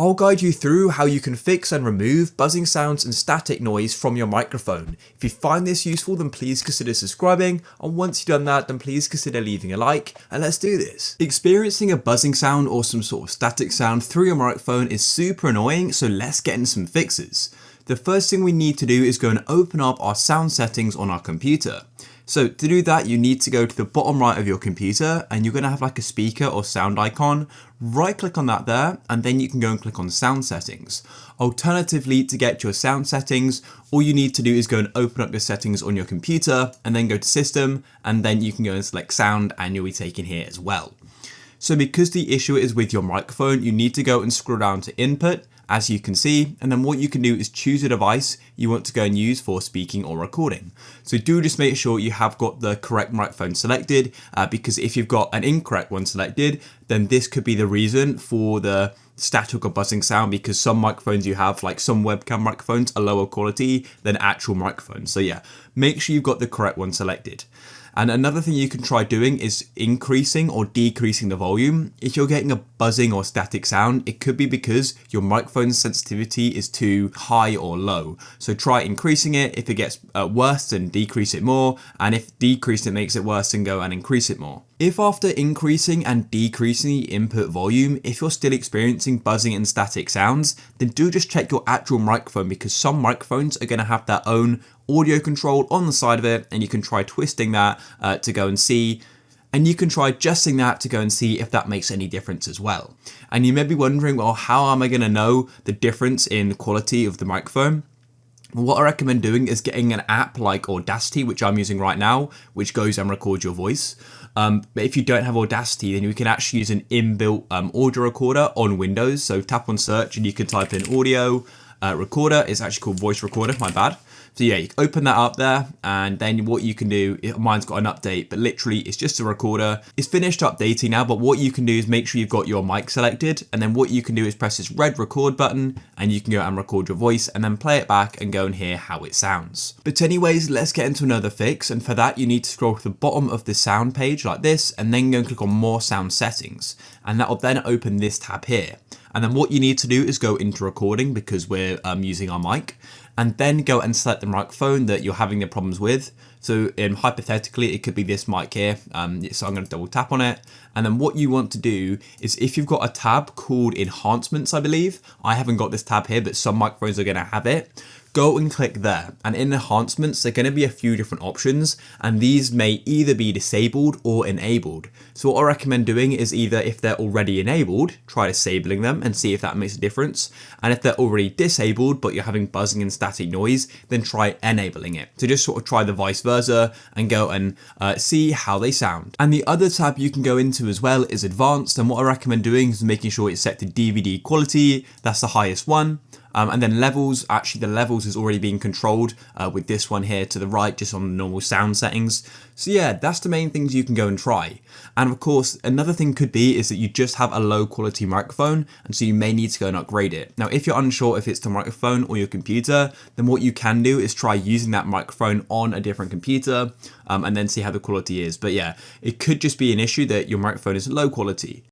I'll guide you through how you can fix and remove buzzing sounds and static noise from your microphone. If you find this useful, then please consider subscribing, and once you've done that, then please consider leaving a like, and let's do this. Experiencing a buzzing sound or some sort of static sound through your microphone is super annoying, so let's get into some fixes. The first thing we need to do is go and open up our sound settings on our computer. So to do that, you need to go to the bottom right of your computer and you're going to have like a speaker or sound icon. Right click on that there, and then you can go and click on sound settings. Alternatively, to get your sound settings, all you need to do is go and open up your settings on your computer and then go to system, and then you can go and select sound and you'll be taken here as well. So because the issue is with your microphone, you need to go and scroll down to input, as you can see, and then what you can do is choose a device you want to go and use for speaking or recording. So do just make sure you have got the correct microphone selected, because if you've got an incorrect one selected, then this could be the reason for the static or buzzing sound, because some microphones you have, like some webcam microphones, are lower quality than actual microphones. So yeah, make sure you've got the correct one selected. And another thing you can try doing is increasing or decreasing the volume. If you're getting a buzzing or static sound, it could be because your microphone sensitivity is too high or low. So try increasing it. If it gets worse, then decrease it more. And if decreasing it makes it worse, then go and increase it more. If after increasing and decreasing the input volume, if you're still experiencing buzzing and static sounds, then do just check your actual microphone, because some microphones are going to have their own audio control on the side of it, and you can try twisting that to go and see, and you can try adjusting that to go and see if that makes any difference as well. And you may be wondering, well, how am I going to know the difference in the quality of the microphone? What I recommend doing is getting an app like Audacity, which I'm using right now, which goes and records your voice. But if you don't have Audacity, then you can actually use an inbuilt audio recorder on Windows. So tap on search and you can type in audio recorder. It's actually called voice recorder, my bad. So yeah, you can open that up there, and then what you can do, mine's got an update, but literally it's just a recorder. It's finished updating now, but what you can do is make sure you've got your mic selected, and then what you can do is press this red record button, and you can go and record your voice and then play it back and go and hear how it sounds. But anyways, let's get into another fix, and for that you need to scroll to the bottom of the sound page like this, and then go and click on more sound settings, and that will then open this tab here. And then what you need to do is go into recording, because we're using our mic, and then go and select the microphone that you're having the problems with. So hypothetically, it could be this mic here. So I'm going to double tap on it. And then what you want to do is, if you've got a tab called enhancements, I believe, I haven't got this tab here, but some microphones are going to have it. Go and click there, and in enhancements, there are going to be a few different options, and these may either be disabled or enabled. So what I recommend doing is, either if they're already enabled, try disabling them and see if that makes a difference. And if they're already disabled, but you're having buzzing and static noise, then try enabling it. So just sort of try the vice versa and go and see how they sound. And the other tab you can go into as well is advanced, and what I recommend doing is making sure it's set to DVD quality. That's the highest one. And then levels, actually the levels is already being controlled with this one here to the right, just on the normal sound settings. So yeah, that's the main things you can go and try. And of course, another thing could be is that you just have a low quality microphone, and so you may need to go and upgrade it. Now, if you're unsure if it's the microphone or your computer, then what you can do is try using that microphone on a different computer, and then see how the quality is. But yeah, it could just be an issue that your microphone is low quality.